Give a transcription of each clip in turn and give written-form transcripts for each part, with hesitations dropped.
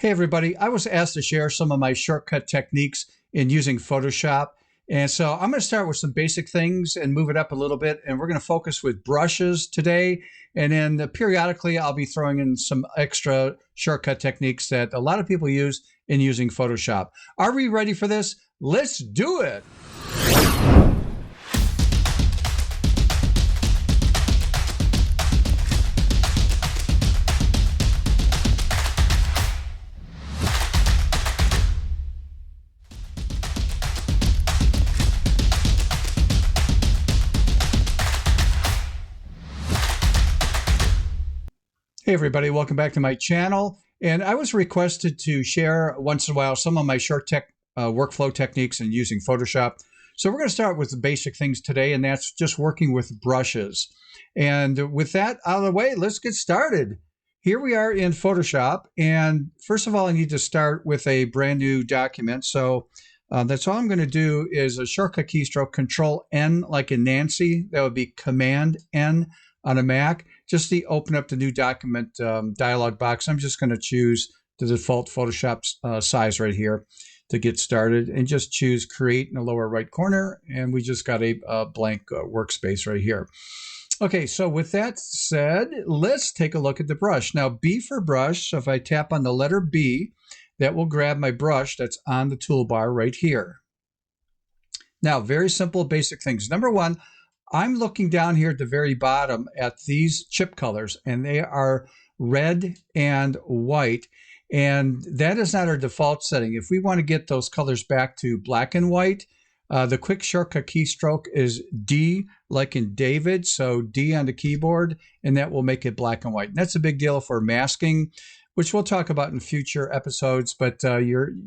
Hey everybody, I was asked to share some of my shortcut techniques in using Photoshop. And so I'm going to start with some basic things and move it up a little bit. And we're going to focus with brushes today. And then periodically I'll be throwing in some extra shortcut techniques that a lot of people use in using Photoshop. Are we ready for this? Let's do it. Hey everybody, welcome back to my channel. And I was requested to share once in a while some of my workflow techniques in using Photoshop. So we're going to start with the basic things today, and that's just working with brushes. And with that out of the way, let's get started. Here we are in Photoshop, and first of all, I need to start with a brand new document. So that's all I'm going to do is a shortcut keystroke, Control N like in Nancy. That would be Command N on a Mac. Just to open up the new document dialog box, I'm just going to choose the default Photoshop size right here to get started, and just choose Create in the lower right corner, and we just got a blank workspace right here. Okay, so with that said, let's take a look at the brush. Now, B for brush, so if I tap on the letter B, that will grab my brush that's on the toolbar right here. Now, very simple, basic things. Number one, I'm looking down here at the very bottom at these chip colors, and they are red and white. And that is not our default setting. If we want to get those colors back to black and white, the quick shortcut keystroke is D, like in David. So D on the keyboard, and that will make it black and white. And that's a big deal for masking, which we'll talk about in future episodes. But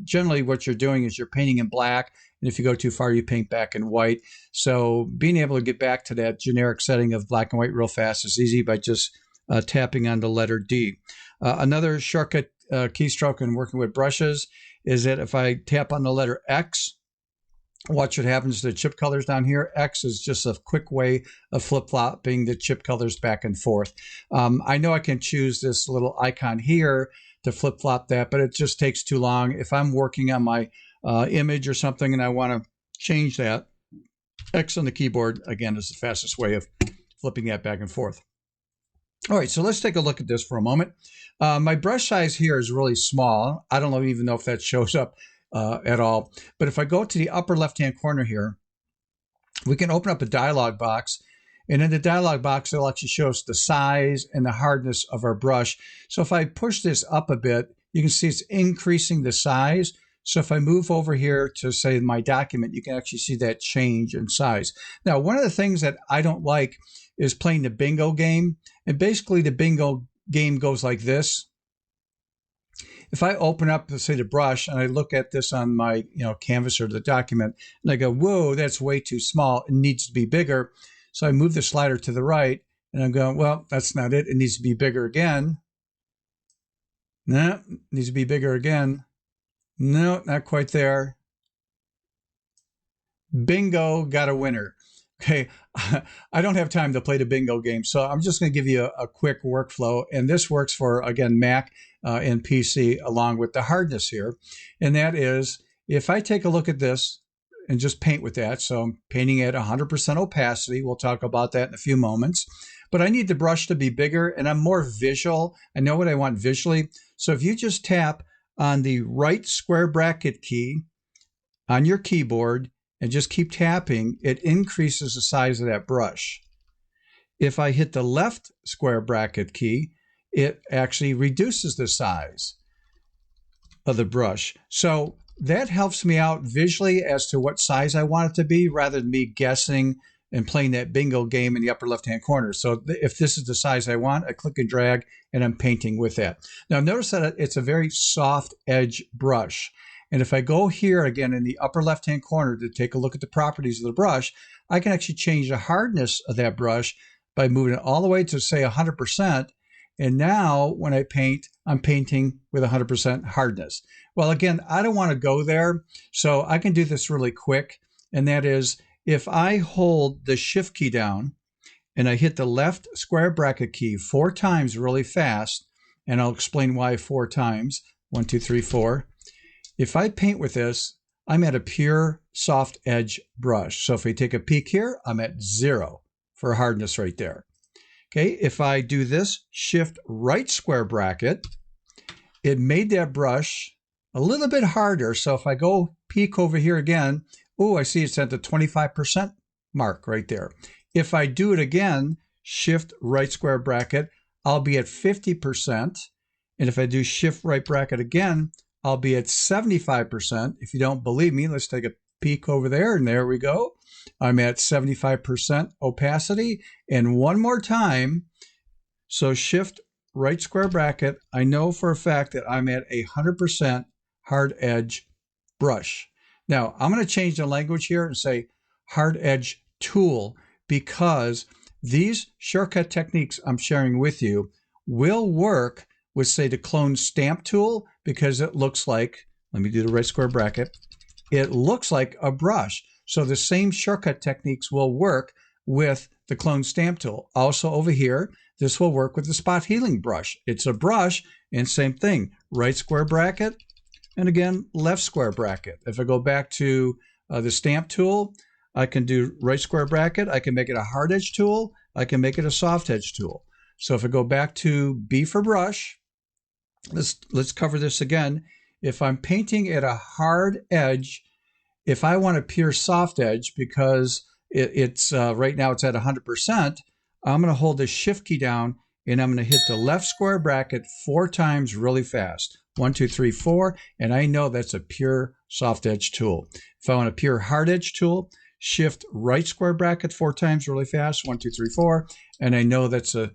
generally what you're doing is you're painting in black. And if you go too far, you paint back in white. So being able to get back to that generic setting of black and white real fast is easy by just tapping on the letter D. Another shortcut keystroke in working with brushes is that if I tap on the letter X, watch what happens to the chip colors down here. X is just a quick way of flip-flopping the chip colors back and forth. I know I can choose this little icon here to flip-flop that, but it just takes too long. If I'm working on my image or something and I want to change that, X on the keyboard, again, is the fastest way of flipping that back and forth. All right, so let's take a look at this for a moment. My brush size here is really small. I don't even know if that shows up at all. But if I go to the upper left-hand corner here, we can open up a dialog box. And in the dialog box, it'll actually show us the size and the hardness of our brush. So if I push this up a bit, you can see it's increasing the size. So if I move over here to, say, my document, you can actually see that change in size. Now, one of the things that I don't like is playing the bingo game. And basically, the bingo game goes like this. If I open up, say, the brush, and I look at this on my canvas or the document, and I go, whoa, that's way too small. It needs to be bigger. So I move the slider to the right, and I'm going, well, that's not it. It needs to be bigger again. No, it needs to be bigger again. No, not quite there. Bingo, got a winner. Okay, I don't have time to play the bingo game, so I'm just going to give you a quick workflow. And this works for, again, Mac and PC, along with the hardness here. And that is, if I take a look at this and just paint with that, so I'm painting at 100% opacity. We'll talk about that in a few moments. But I need the brush to be bigger, and I'm more visual. I know what I want visually. So if you just tap on the right square bracket key on your keyboard and just keep tapping, it increases the size of that brush. If I hit the left square bracket key, it actually reduces the size of the brush. So that helps me out visually as to what size I want it to be, rather than me guessing and playing that bingo game in the upper left-hand corner. So if this is the size I want, I click and drag, and I'm painting with that. Now, notice that it's a very soft edge brush. And if I go here again in the upper left-hand corner to take a look at the properties of the brush, I can actually change the hardness of that brush by moving it all the way to, say, 100%. And now when I paint, I'm painting with 100% hardness. Well, again, I don't want to go there, so I can do this really quick. And that is, if I hold the Shift key down and I hit the left square bracket key 4 times really fast, and I'll explain why 4 times, 1, 2, 3, 4. If I paint with this, I'm at a pure soft edge brush. So if we take a peek here, I'm at 0 for hardness right there. Okay, if I do this, shift right square bracket, it made that brush a little bit harder. So if I go peek over here again, oh, I see it's at the 25% mark right there. If I do it again, shift right square bracket, I'll be at 50%. And if I do shift right bracket again, I'll be at 75%. If you don't believe me, let's take a peek over there, and there we go. I'm at 75% opacity. And one more time, so shift right square bracket, I know for a fact that I'm at 100% hard edge brush. Now, I'm going to change the language here and say hard edge tool, because these shortcut techniques I'm sharing with you will work with, say, the clone stamp tool, because it looks like, let me do the right square bracket, it looks like a brush. So the same shortcut techniques will work with the clone stamp tool. Also over here, this will work with the spot healing brush. It's a brush, and same thing, right square bracket, and again, left square bracket. If I go back to the stamp tool, I can do right square bracket. I can make it a hard edge tool. I can make it a soft edge tool. So if I go back to B for brush, let's cover this again. If I'm painting at a hard edge, if I want a pure soft edge, because it's right now it's at 100%, I'm going to hold the shift key down, and I'm going to hit the left square bracket 4 times really fast. 1, 2, 3, 4, and I know that's a pure soft edge tool. If I want a pure hard edge tool, shift right square bracket 4 times really fast. 1, 2, 3, 4, and I know that's a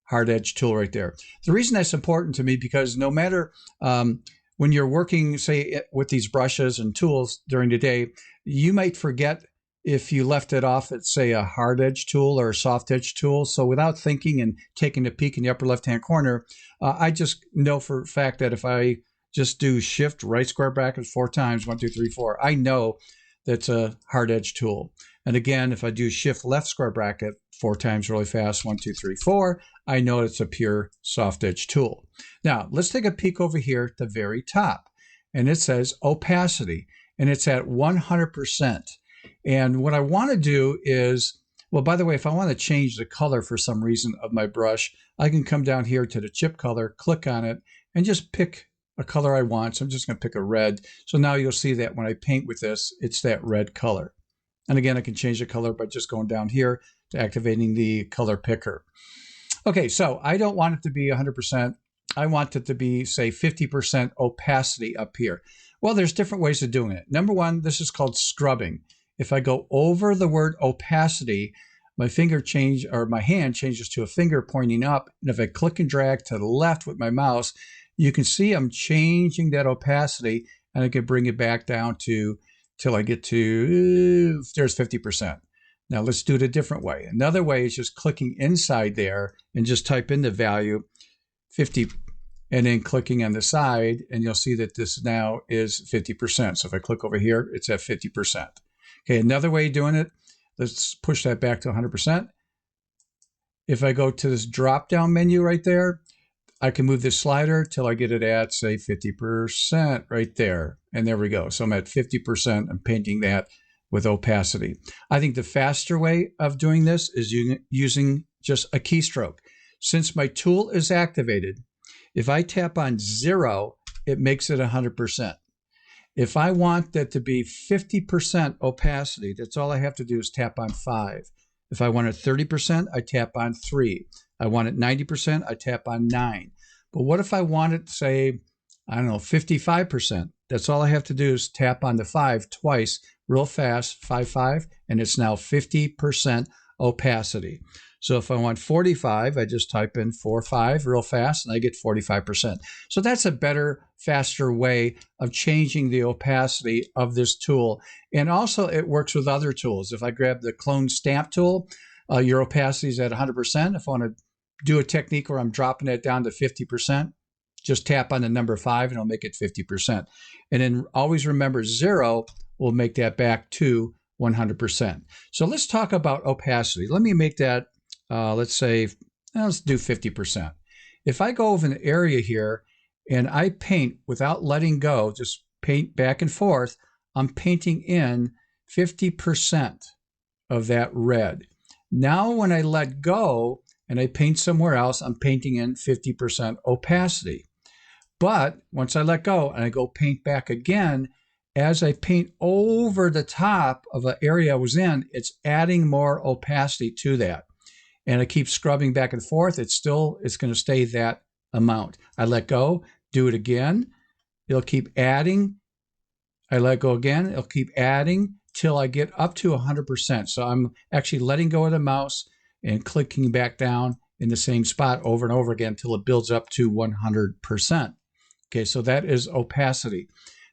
hard edge tool right there. The reason that's important to me, because no matter when you're working, say, with these brushes and tools during the day, you might forget if you left it off at, say, a hard edge tool or a soft edge tool. So without thinking and taking a peek in the upper left-hand corner, I just know for a fact that if I just do shift right square bracket 4 times, 1, 2, 3, 4, I know that's a hard edge tool. And again, if I do shift left square bracket 4 times really fast, 1, 2, 3, 4, I know it's a pure soft edge tool. Now, let's take a peek over here at the very top. And it says opacity, and it's at 100%. And what I want to do is, well, by the way, if I want to change the color for some reason of my brush, I can come down here to the chip color, click on it, and just pick a color I want. So I'm just going to pick a red. So now you'll see that when I paint with this, it's that red color. And again, I can change the color by just going down here to activating the color picker. Okay, so I don't want it to be 100%. I want it to be, say, 50% opacity up here. Well, there's different ways of doing it. Number one, this is called scrubbing. If I go over the word opacity, my hand changes to a finger pointing up. And if I click and drag to the left with my mouse, you can see I'm changing that opacity, and I can bring it back down to till I get to, there's 50%. Now let's do it a different way. Another way is just clicking inside there and just type in the value 50 and then clicking on the side, and you'll see that this now is 50%. So if I click over here, it's at 50%. Okay, another way of doing it, let's push that back to 100%. If I go to this drop-down menu right there, I can move this slider till I get it at, say, 50% right there. And there we go. So I'm at 50%. I'm painting that with opacity. I think the faster way of doing this is using just a keystroke. Since my tool is activated, if I tap on 0, it makes it 100%. If I want that to be 50% opacity, that's all I have to do is tap on 5. If I want it 30%, I tap on 3. I want it 90%, I tap on 9. But what if I want it, say, I don't know, 55%? That's all I have to do is tap on the 5 twice, real fast, 5, 5, and it's now 50% opacity. So if I want 45, I just type in 4, 5 real fast, and I get 45%. So that's a better, faster way of changing the opacity of this tool. And also it works with other tools. If I grab the clone stamp tool, your opacity is at 100%. If I want to do a technique where I'm dropping it down to 50%, just tap on the number 5 and it'll make it 50%. And then always remember 0 will make that back to 100%. So let's talk about opacity. Let me make that, let's say, let's do 50%. If I go over an area here and I paint without letting go, just paint back and forth, I'm painting in 50% of that red. Now when I let go and I paint somewhere else, I'm painting in 50% opacity. But once I let go and I go paint back again, as I paint over the top of an area I was in, it's adding more opacity to that. And I keep scrubbing back and forth. It's going to stay that amount. I let go, do it again. It'll keep adding. I let go again. It'll keep adding till I get up to 100%. So I'm actually letting go of the mouse and clicking back down in the same spot over and over again until it builds up to 100%. Okay, so that is opacity.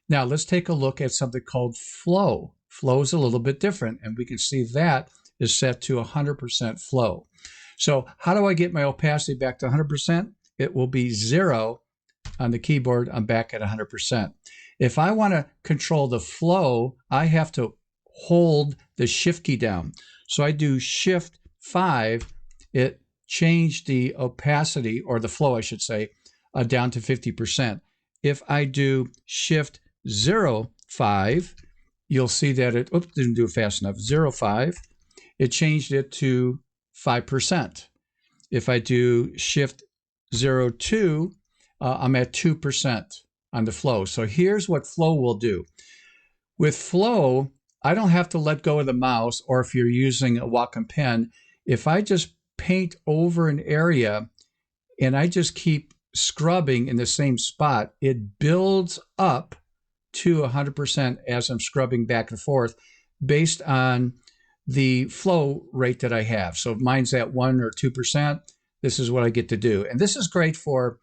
Now let's take a look at something called flow. Flow is a little bit different, and we can see that is set to 100% flow. So how do I get my opacity back to 100%? It will be 0 on the keyboard. I'm back at 100%. If I want to control the flow, I have to hold the shift key down. So I do shift 5. It changed the opacity, or the flow, I should say, down to 50%. If I do shift 0, 5, you'll see that it, didn't do it fast enough, 0, 5, it changed it to 5%. If I do shift 0, 2, I'm at 2% on the flow. So here's what flow will do. With flow, I don't have to let go of the mouse, or if you're using a Wacom pen, if I just paint over an area and I just keep scrubbing in the same spot, it builds up to 100% as I'm scrubbing back and forth based on the flow rate that I have. So if mine's at 1 or 2%, this is what I get to do. And this is great for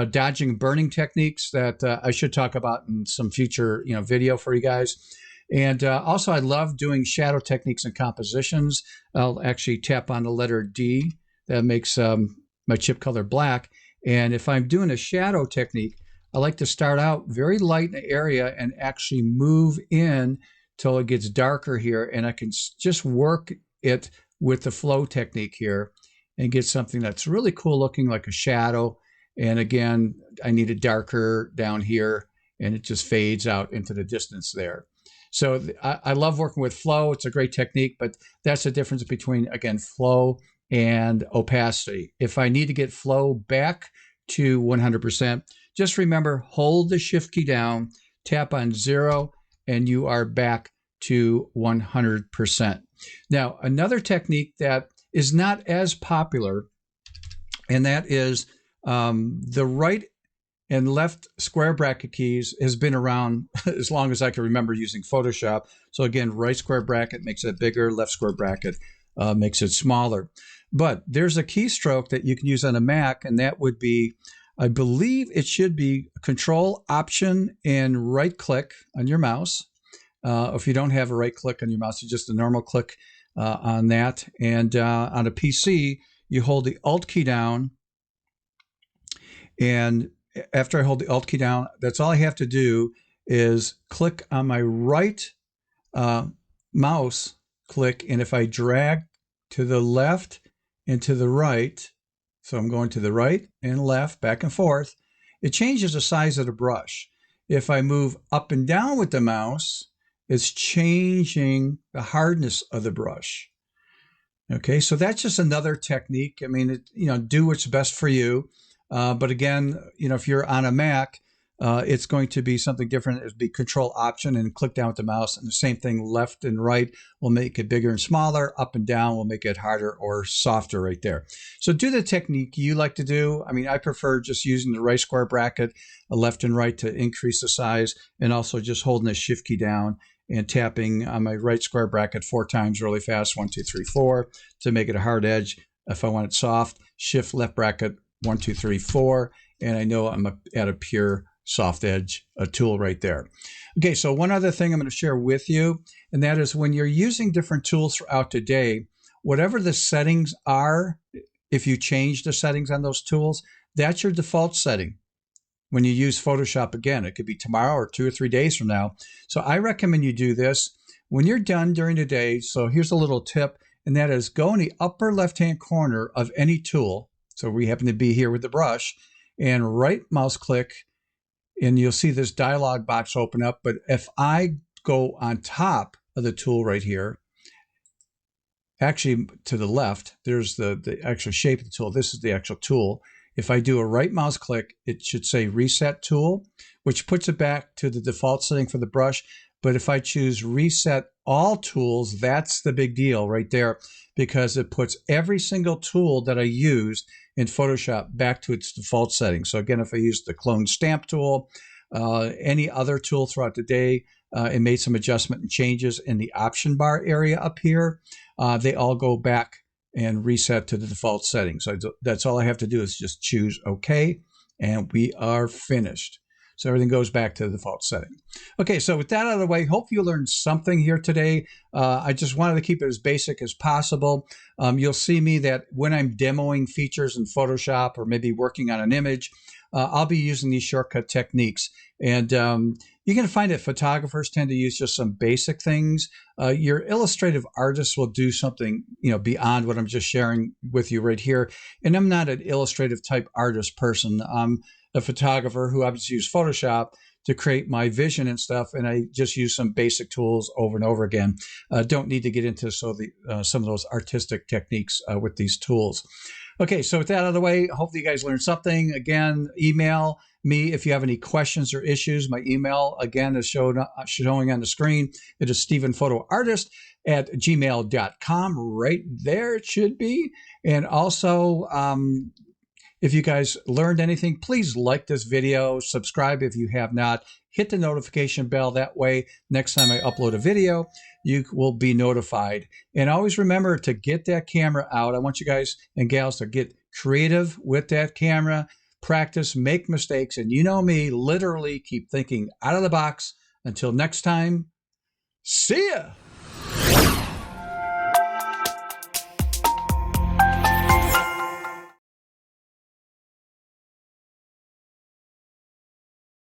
dodging burning techniques that I should talk about in some future video for you guys. And also, I love doing shadow techniques and compositions. I'll actually tap on the letter D. That makes my chip color black. And if I'm doing a shadow technique, I like to start out very light in the area and actually move in till it gets darker here. And I can just work it with the flow technique here and get something that's really cool looking, like a shadow. And again, I need it darker down here, and it just fades out into the distance there. So I love working with flow. It's a great technique, but that's the difference between, again, flow and opacity. If I need to get flow back to 100%, just remember, hold the shift key down, tap on 0, and you are back to 100%. Now, another technique that is not as popular, and that is the right and left square bracket keys has been around as long as I can remember using Photoshop. So again, right square bracket makes it bigger, left square bracket makes it smaller. But there's a keystroke that you can use on a Mac, and that would be, I believe it should be Control, Option, and right click on your mouse. If you don't have a right click on your mouse, it's just a normal click on that. And on a PC, you hold the Alt key down, and after I hold the Alt key down, that's all I have to do is click on my right mouse click, and if I drag to the left and to the right, so I'm going to the right and left, back and forth, it changes the size of the brush. If I move up and down with the mouse, it's changing the hardness of the brush. Okay, so that's just another technique. I mean, do what's best for you. But again, if you're on a Mac, it's going to be something different. It would be Control, Option, and click down with the mouse. And the same thing, left and right will make it bigger and smaller. Up and down will make it harder or softer right there. So do the technique you like to do. I mean, I prefer just using the right square bracket, left and right to increase the size, and also just holding the shift key down and tapping on my right square bracket 4 times really fast, 1, 2, 3, 4, to make it a hard edge. If I want it soft, shift left bracket 1, 2, 3, 4, and I know I'm at a pure soft edge tool right there. Okay, so one other thing I'm going to share with you, and that is when you're using different tools throughout the day, whatever the settings are, if you change the settings on those tools, that's your default setting. When you use Photoshop again, it could be tomorrow or 2 or 3 days from now. So I recommend you do this when you're done during the day. So here's a little tip, and that is go in the upper left-hand corner of any tool. So we happen to be here with the brush, and right mouse click and you'll see this dialog box open up. But if I go on top of the tool right here, actually to the left, there's the actual shape of the tool. This is the actual tool. If I do a right mouse click, it should say Reset Tool, which puts it back to the default setting for the brush. But if I choose Reset All Tools, that's the big deal right there, because it puts every single tool that I used in Photoshop back to its default setting. So again, if I use the Clone Stamp tool, any other tool throughout the day, and made some adjustment and changes in the option bar area up here, they all go back and reset to the default setting. So that's all I have to do is just choose OK, and we are finished. So everything goes back to the default setting. Okay, so with that out of the way, hope you learned something here today. I just wanted to keep it as basic as possible. You'll see me that when I'm demoing features in Photoshop or maybe working on an image, I'll be using these shortcut techniques. And you're going to find that photographers tend to use just some basic things. Your illustrative artists will do something, beyond what I'm just sharing with you right here. And I'm not an illustrative type artist person. I'm a photographer who obviously uses Photoshop to create my vision and stuff, and I just use some basic tools over and over again. Don't need to get into some of those artistic techniques with these tools. Okay, so with that out of the way, hopefully you guys learned something. Again, email me if you have any questions or issues. My email, again, is showing on the screen. It is stephenphotoartist@gmail.com. Right there it should be. And also, if you guys learned anything, please like this video, subscribe if you have not, hit the notification bell. That way, next time I upload a video, you will be notified. And always remember to get that camera out. I want you guys and gals to get creative with that camera, practice, make mistakes, and you know me, literally keep thinking out of the box. Until next time, see ya.